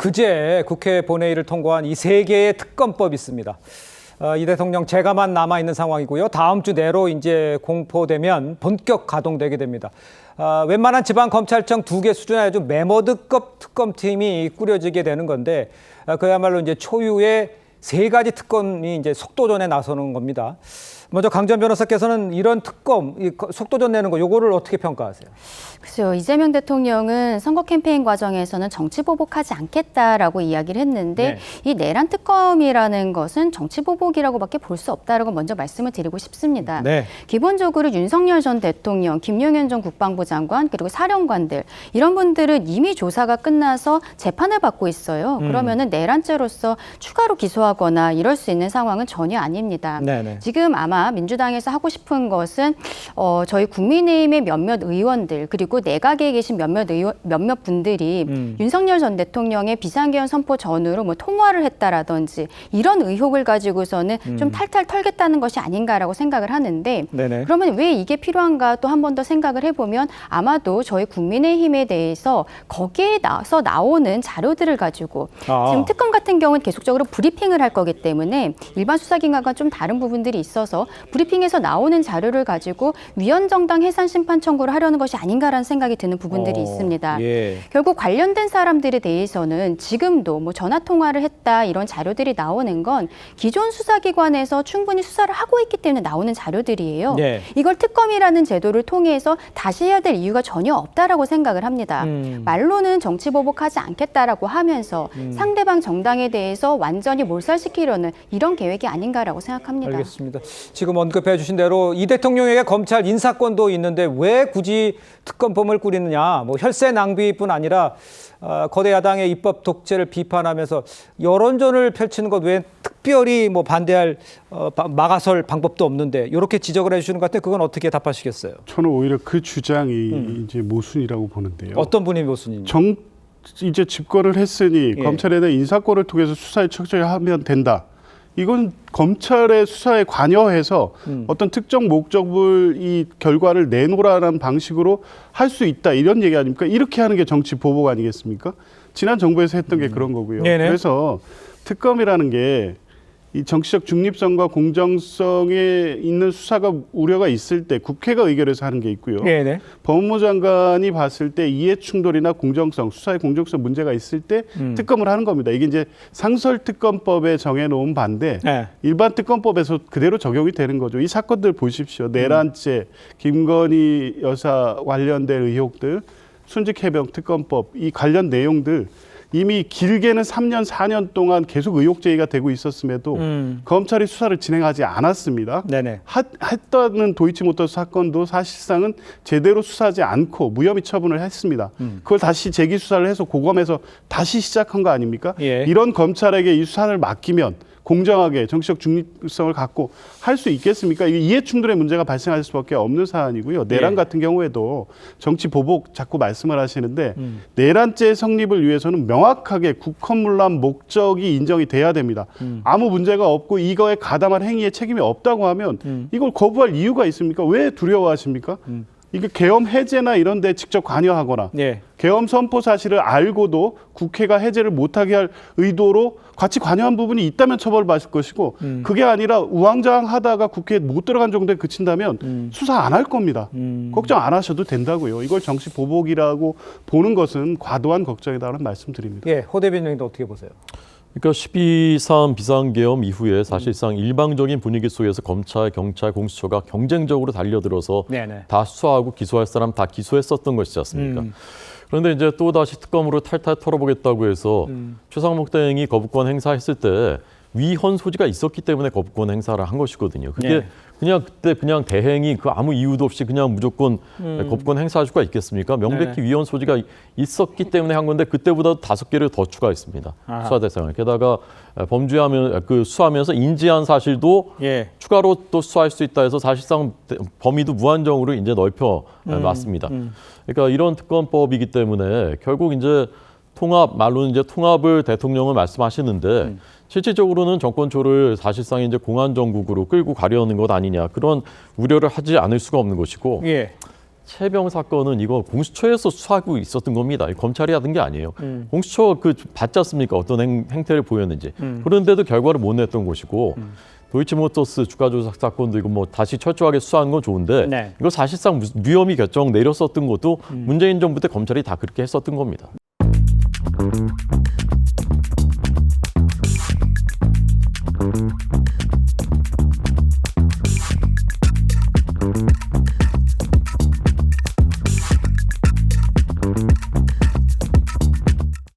그제 국회 본회의를 통과한 이 세 개의 특검법이 있습니다. 이 대통령 재가만 남아있는 상황이고요. 다음 주 내로 이제 공포되면 본격 가동되게 됩니다. 웬만한 지방검찰청 2개 수준의 아주 메머드급 특검팀이 꾸려지게 되는 건데 그야말로 이제 초유의 3가지 특검이 이제 속도전에 나서는 겁니다. 먼저 강전 변호사께서는 이런 특검, 속도전 내는 거, 요거를 어떻게 평가하세요? 글쎄요, 이재명 대통령은 선거 캠페인 과정에서는 정치 보복하지 않겠다라고 이야기를 했는데 이 내란 특검이라는 것은 정치 보복이라고밖에 볼 수 없다라고 먼저 말씀을 드리고 싶습니다. 기본적으로 윤석열 전 대통령, 김용현 전 국방부 장관, 그리고 사령관들 이런 분들은 이미 조사가 끝나서 재판을 받고 있어요. 그러면은 내란죄로서 추가로 기소하거나 이럴 수 있는 상황은 전혀 아닙니다. 지금 아마 민주당에서 하고 싶은 것은 저희 국민의힘의 몇몇 의원들 그리고 내각에 계신 몇몇 분들이 윤석열 전 대통령의 비상계엄 선포 전후로 뭐 통화를 했다라든지 이런 의혹을 가지고서는 좀 탈탈 털겠다는 것이 아닌가라고 생각을 하는데 그러면 왜 이게 필요한가 또 한 번 더 생각을 해보면 아마도 저희 국민의힘에 대해서 거기에 나오는 자료들을 가지고 지금 특검 같은 경우는 계속적으로 브리핑을 할 거기 때문에 일반 수사기관과 좀 다른 부분들이 있어서 브리핑에서 나오는 자료를 가지고 위헌정당 해산 심판 청구를 하려는 것이 아닌가라는 생각이 드는 부분들이 있습니다. 결국 관련된 사람들에 대해서는 지금도 뭐 전화 통화를 했다 이런 자료들이 나오는 건 기존 수사기관에서 충분히 수사를 하고 있기 때문에 나오는 자료들이에요. 이걸 특검이라는 제도를 통해서 다시 해야 될 이유가 전혀 없다라고 생각을 합니다. 말로는 정치 보복하지 않겠다라고 하면서 상대방 정당에 대해서 완전히 몰살시키려는 이런 계획이 아닌가라고 생각합니다. 알겠습니다. 지금 언급해 주신 대로 이 대통령에게 검찰 인사권도 있는데 왜 굳이 특검법을 꾸리느냐. 뭐 혈세 낭비뿐 아니라 거대 야당의 입법 독재를 비판하면서 여론전을 펼치는 것 외에 특별히 뭐 반대할 막아설 방법도 없는데 이렇게 지적을 해주시는 것 같아요. 그건 어떻게 답하시겠어요? 저는 오히려 그 주장이 이제 모순이라고 보는데요. 어떤 분이 모순인지? 이제 집권을 했으니 검찰에 대한 인사권을 통해서 수사에 철저히 하면 된다. 이건 검찰의 수사에 관여해서 어떤 특정 목적을 이 결과를 내놓으라는 방식으로 할 수 있다 이런 얘기 아닙니까? 이렇게 하는 게 정치 보복 아니겠습니까? 지난 정부에서 했던 게 그런 거고요. 그래서 특검이라는 게 이 정치적 중립성과 공정성에 있는 수사가 우려가 있을 때 국회가 의결해서 하는 게 있고요. 법무부 장관이 봤을 때 이해 충돌이나 공정성, 수사의 공정성 문제가 있을 때 특검을 하는 겁니다. 이게 이제 상설특검법에 정해놓은 반대 일반 특검법에서 그대로 적용이 되는 거죠. 이 사건들 보십시오. 내란죄, 김건희 여사 관련된 의혹들, 순직해병 특검법 이 관련 내용들 이미 길게는 3년, 4년 동안 계속 의혹 제기가 되고 있었음에도 검찰이 수사를 진행하지 않았습니다. 했다는 도이치모터스 사건도 사실상은 제대로 수사하지 않고 무혐의 처분을 했습니다. 그걸 다시 재기 수사를 해서 고검에서 다시 시작한 거 아닙니까? 이런 검찰에게 이 수사를 맡기면 공정하게 정치적 중립성을 갖고 할 수 있겠습니까? 이해 충돌의 문제가 발생할 수밖에 없는 사안이고요. 내란 같은 경우에도 정치 보복 자꾸 말씀을 하시는데 내란죄 성립을 위해서는 명확하게 국헌문란 목적이 인정이 돼야 됩니다. 아무 문제가 없고 이거에 가담한 행위에 책임이 없다고 하면 이걸 거부할 이유가 있습니까? 왜 두려워하십니까? 이게 계엄 해제나 이런 데 직접 관여하거나 계엄 선포 사실을 알고도 국회가 해제를 못하게 할 의도로 같이 관여한 부분이 있다면 처벌받을 것이고 그게 아니라 우왕좌왕하다가 국회에 못 들어간 정도에 그친다면 수사 안 할 겁니다. 걱정 안 하셔도 된다고요. 이걸 정치 보복이라고 보는 것은 과도한 걱정이다라는 말씀드립니다. 호 대변인도 어떻게 보세요? 그러니까 12.3 비상계엄 이후에 사실상 일방적인 분위기 속에서 검찰, 경찰, 공수처가 경쟁적으로 달려들어서 다 수사하고 기소할 사람 다 기소했었던 것이지 않습니까? 그런데 이제 또다시 특검으로 탈탈 털어보겠다고 해서 최상목 대행이 거부권 행사했을 때 위헌 소지가 있었기 때문에 거부권 행사를 한 것이거든요. 그게 그냥 그때 그냥 대행이 그 아무 이유도 없이 그냥 무조건 거부권 행사할 수가 있겠습니까? 명백히 위헌 소지가 있었기 때문에 한 건데 그때보다 5개를 더 추가했습니다. 수사 대상을. 게다가 수사하면서 인지한 사실도 추가로 또 수사할 수 있다 해서 사실상 범위도 무한정으로 이제 넓혀 놨습니다. 그러니까 이런 특검법이기 때문에 결국 이제 말로는 이제 통합을 대통령은 말씀하시는데 실질적으로는 정권초를 사실상 이제 공안 정국으로 끌고 가려는 것 아니냐 그런 우려를 하지 않을 수가 없는 것이고 최병 사건은 이거 공수처에서 수사하고 있었던 겁니다. 검찰이 하던 게 아니에요. 공수처 봤지 않습니까? 어떤 행태를 보였는지. 그런데도 결과를 못 냈던 것이고 도이치모터스 주가 조작 사건도 이거 뭐 다시 철저하게 수사하는 건 좋은데 네. 이거 사실상 무혐의 결정 내렸었던 것도 문재인 정부 때 검찰이 다 그렇게 했었던 겁니다.